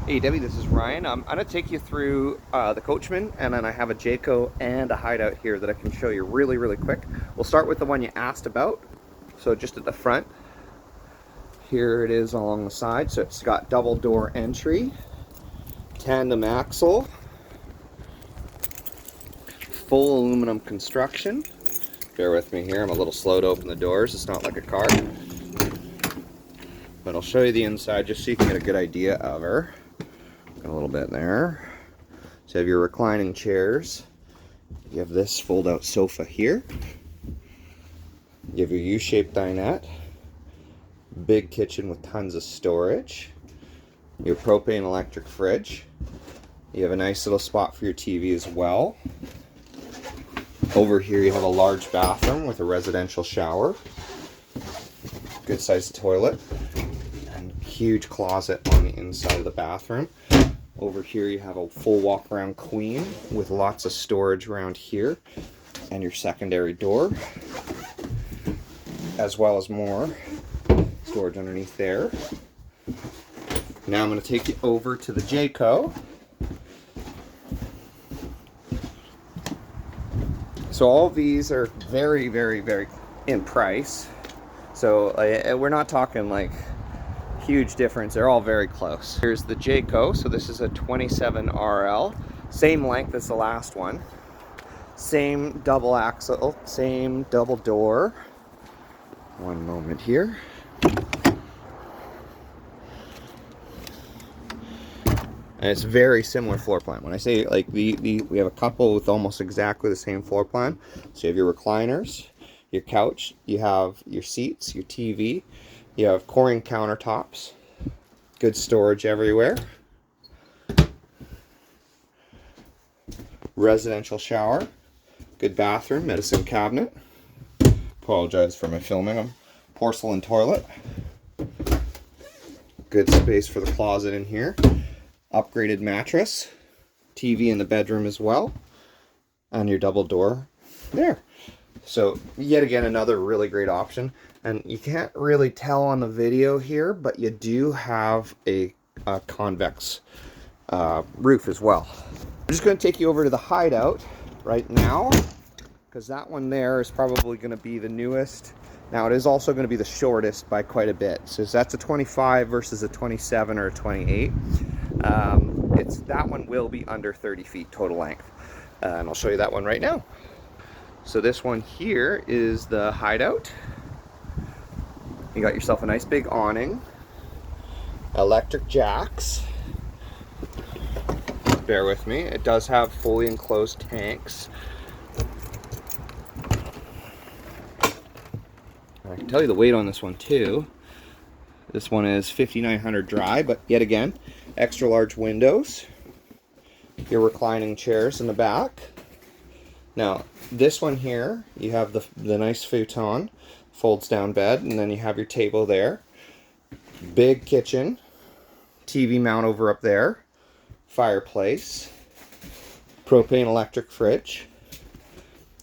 Hey Debbie, this is Ryan. I'm going to take you through the Coachman, and then I have a Jayco and a Hideout here that I can show you really quick. We'll start with the one you asked about. So just at the front, here it is along the side. So it's got double door entry, tandem axle, full aluminum construction. Bear with me here, I'm a little slow to open the doors. It's not like a car. But I'll show you the inside just so you can get a good idea of her. A little bit there. So you have your reclining chairs. You have this fold-out sofa here. You have your U-shaped dinette. Big kitchen with tons of storage. Your propane electric fridge. You have a nice little spot for your TV as well. Over here you have a large bathroom with a residential shower. Good sized toilet. And huge closet on the inside of the bathroom. Over here you have a full walk-around queen with lots of storage around here and your secondary door, as well as more storage underneath there. Now I'm going to take you over to the Jayco. So all of these are very in price. So we're not talking like huge difference. They're all very close. Here's the Jayco. So this is a 27 RL, same length as the last one, same double axle, same double door. One moment here. And it's very similar floor plan. When I say like we have a couple with almost exactly the same floor plan. So you have your recliners, your couch, you have your seats, your TV. You have coring countertops, good storage everywhere, residential shower, good bathroom, medicine cabinet. Apologize for my filming. Porcelain toilet, good space for the closet in here, upgraded mattress, TV in the bedroom as well, and your double door there. So yet again, another really great option. And you can't really tell on the video here, but you do have a convex roof as well. I'm just going to take you over to the Hideout right now, because that one there is probably going to be the newest. Now it is also going to be the shortest by quite a bit. So that's a 25 versus a 27 or a 28. That one will be under 30 feet total length. And I'll show you that one right now. So this one here is the Hideout. You got yourself a nice big awning, electric jacks. Bear with me, it does have fully enclosed tanks. I can tell you the weight on this one too. This one is 5,900 dry, but yet again, extra large windows. Your reclining chairs in the back. Now, this one here, you have the nice futon, folds down bed, and then you have your table there. Big kitchen, TV mount over up there, fireplace, propane electric fridge,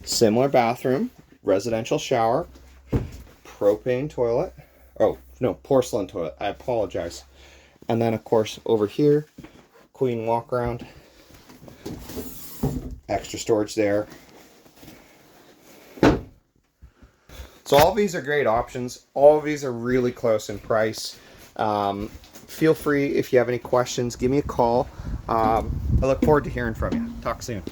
similar bathroom, residential shower, propane toilet, oh no, porcelain toilet, I apologize. And then of course over here, queen walk around, extra storage there. So all of these are great options. All of these are really close in price. Feel free, if you have any questions, give me a call. I look forward to hearing from you. Talk soon.